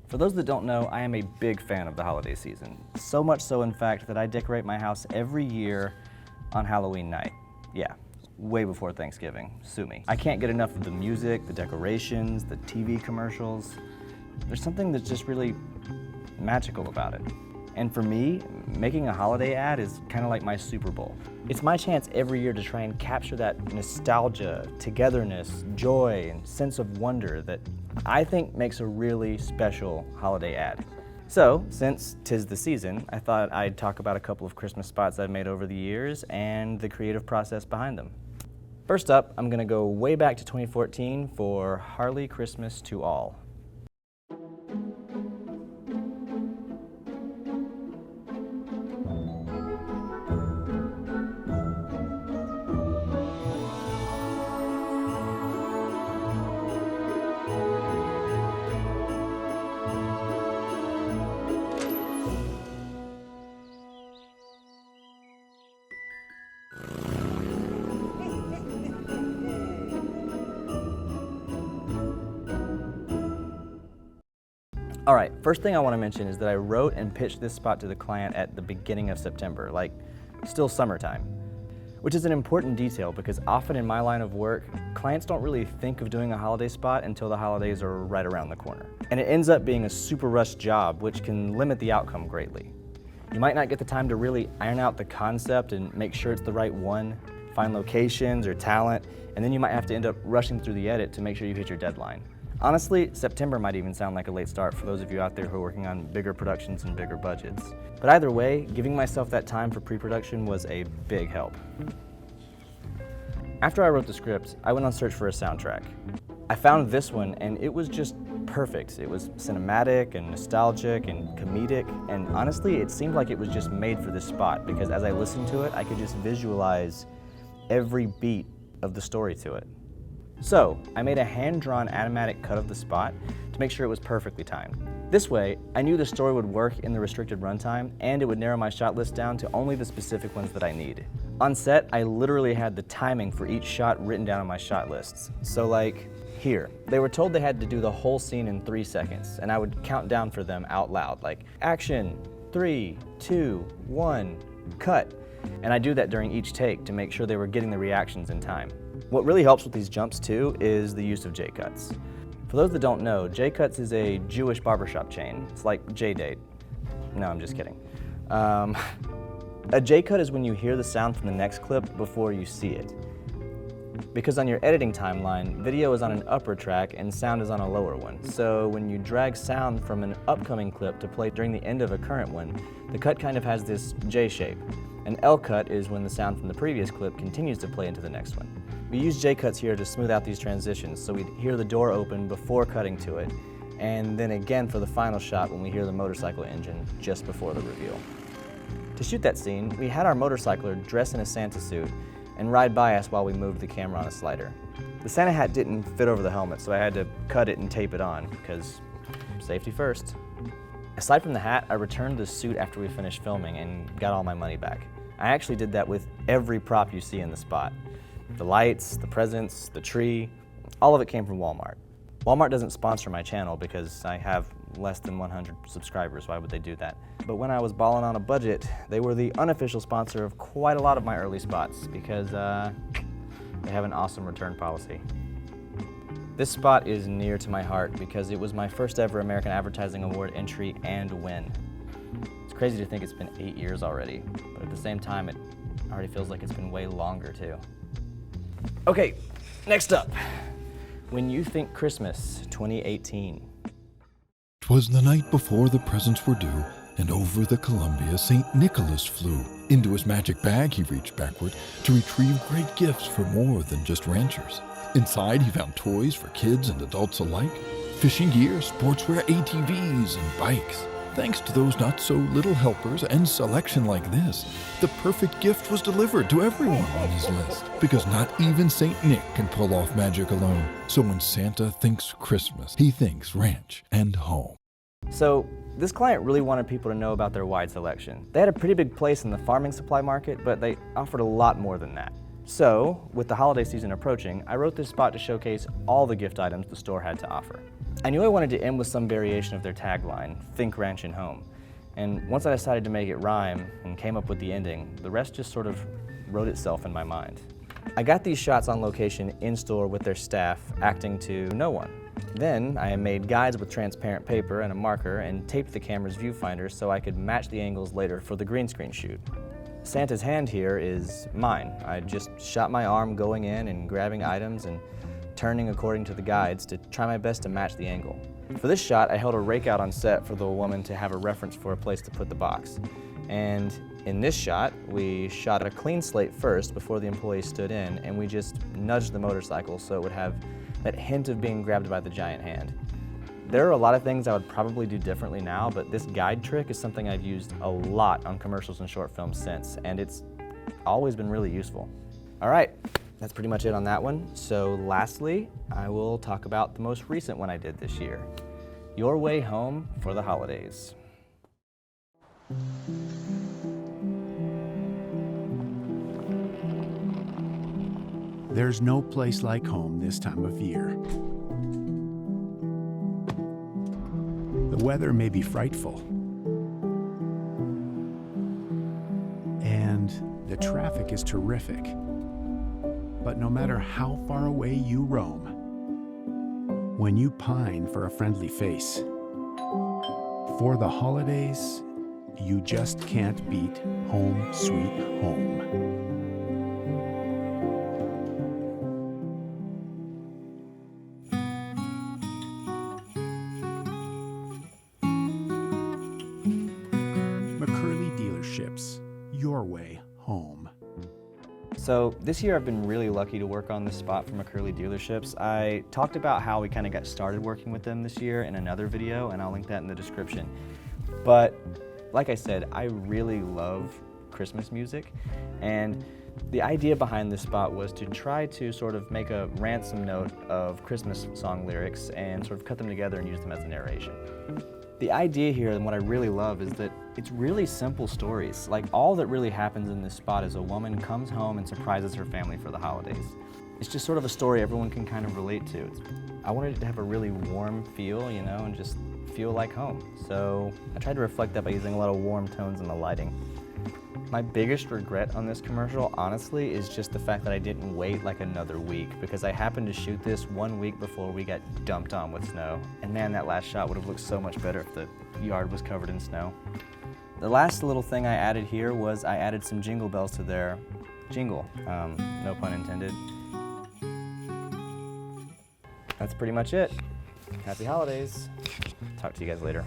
For those that don't know, I am a big fan of the holiday season. So much so, in fact, that I decorate my house every year on Halloween night. Yeah, way before Thanksgiving. Sue me. I can't get enough of the music, the decorations, the TV commercials. There's something that's just really magical about it. And for me, making a holiday ad is kind of like my Super Bowl. It's my chance every year to try and capture that nostalgia, togetherness, joy, and sense of wonder that I think makes a really special holiday ad. So, since 'tis the season, I thought I'd talk about a couple of Christmas spots I've made over the years and the creative process behind them. First up, I'm gonna go way back to 2014 for Harley Christmas to All. All right, first thing I want to mention is that I wrote and pitched this spot to the client at the beginning of September, like still summertime, which is an important detail because often in my line of work, clients don't really think of doing a holiday spot until the holidays are right around the corner. And it ends up being a super rushed job, which can limit the outcome greatly. You might not get the time to really iron out the concept and make sure it's the right one, find locations or talent, and then you might have to end up rushing through the edit to make sure you hit your deadline. Honestly, September might even sound like a late start for those of you out there who are working on bigger productions and bigger budgets. But either way, giving myself that time for pre-production was a big help. After I wrote the script, I went on search for a soundtrack. I found this one and it was just perfect. It was cinematic and nostalgic and comedic, and honestly, it seemed like it was just made for this spot because as I listened to it, I could just visualize every beat of the story to it. So, I made a hand-drawn animatic cut of the spot to make sure it was perfectly timed. This way, I knew the story would work in the restricted runtime and it would narrow my shot list down to only the specific ones that I need. On set, I literally had the timing for each shot written down on my shot lists. So like, here. They were told they had to do the whole scene in 3 seconds, and I would count down for them out loud, like, action, 3, 2, 1, cut. And I do that during each take to make sure they were getting the reactions in time. What really helps with these jumps too is the use of J-cuts. For those that don't know, J-cuts is a Jewish barbershop chain. It's like J-date. No, I'm just kidding. A J-cut is when you hear the sound from the next clip before you see it. Because on your editing timeline, video is on an upper track and sound is on a lower one. So when you drag sound from an upcoming clip to play during the end of a current one, the cut kind of has this J shape. An L cut is when the sound from the previous clip continues to play into the next one. We use J-cuts here to smooth out these transitions, so we'd hear the door open before cutting to it, and then again for the final shot when we hear the motorcycle engine just before the reveal. To shoot that scene, we had our motorcycler dress in a Santa suit and ride by us while we moved the camera on a slider. The Santa hat didn't fit over the helmet, so I had to cut it and tape it on, because safety first. Aside from the hat, I returned the suit after we finished filming and got all my money back. I actually did that with every prop you see in the spot. The lights, the presents, the tree, all of it came from Walmart. Walmart doesn't sponsor my channel because I have less than 100 subscribers. Why would they do that? But when I was balling on a budget, they were the unofficial sponsor of quite a lot of my early spots because they have an awesome return policy. This spot is near to my heart because it was my first ever American Advertising Award entry and win. It's crazy to think it's been 8 years already, but at the same time, it already feels like it's been way longer too. Okay, next up. When You Think Christmas, 2018. 'Twas the night before the presents were due, and over the Columbia St. Nicholas flew. Into his magic bag he reached backward to retrieve great gifts for more than just ranchers. Inside he found toys for kids and adults alike, fishing gear, sportswear, ATVs, and bikes. Thanks to those not-so-little helpers and selection like this, the perfect gift was delivered to everyone on his list. Because not even St. Nick can pull off magic alone. So when Santa thinks Christmas, he thinks ranch and home. So, this client really wanted people to know about their wide selection. They had a pretty big place in the farming supply market, but they offered a lot more than that. So, with the holiday season approaching, I wrote this spot to showcase all the gift items the store had to offer. I knew I wanted to end with some variation of their tagline, "Think Ranch and Home." And once I decided to make it rhyme and came up with the ending, the rest just sort of wrote itself in my mind. I got these shots on location in-store with their staff, acting to no one. Then I made guides with transparent paper and a marker and taped the camera's viewfinder so I could match the angles later for the green screen shoot. Santa's hand here is mine. I just shot my arm going in and grabbing items and turning according to the guides to try my best to match the angle. For this shot, I held a rake out on set for the woman to have a reference for a place to put the box. And in this shot, we shot a clean slate first before the employee stood in, and we just nudged the motorcycle so it would have that hint of being grabbed by the giant hand. There are a lot of things I would probably do differently now, but this guide trick is something I've used a lot on commercials and short films since, and it's always been really useful. All right, that's pretty much it on that one. So lastly, I will talk about the most recent one I did this year, Your Way Home for the Holidays. There's no place like home this time of year. The weather may be frightful, and the traffic is terrific. But no matter how far away you roam, when you pine for a friendly face, for the holidays, you just can't beat Home Sweet Home. Your Way Home. So this year I've been really lucky to work on this spot for McCurley Dealerships. I talked about how we kind of got started working with them this year in another video, and I'll link that in the description. But like I said, I really love Christmas music, and the idea behind this spot was to try to sort of make a ransom note of Christmas song lyrics and sort of cut them together and use them as a narration. The idea here, and what I really love, is that it's really simple stories. Like, all that really happens in this spot is a woman comes home and surprises her family for the holidays. It's just sort of a story everyone can kind of relate to. I wanted it to have a really warm feel, you know, and just feel like home. So I tried to reflect that by using a lot of warm tones in the lighting. My biggest regret on this commercial, honestly, is just the fact that I didn't wait like another week, because I happened to shoot this 1 week before we got dumped on with snow. And man, that last shot would have looked so much better if the yard was covered in snow. The last little thing I added here was I added some jingle bells to their jingle, no pun intended. That's pretty much it. Happy holidays. Talk to you guys later.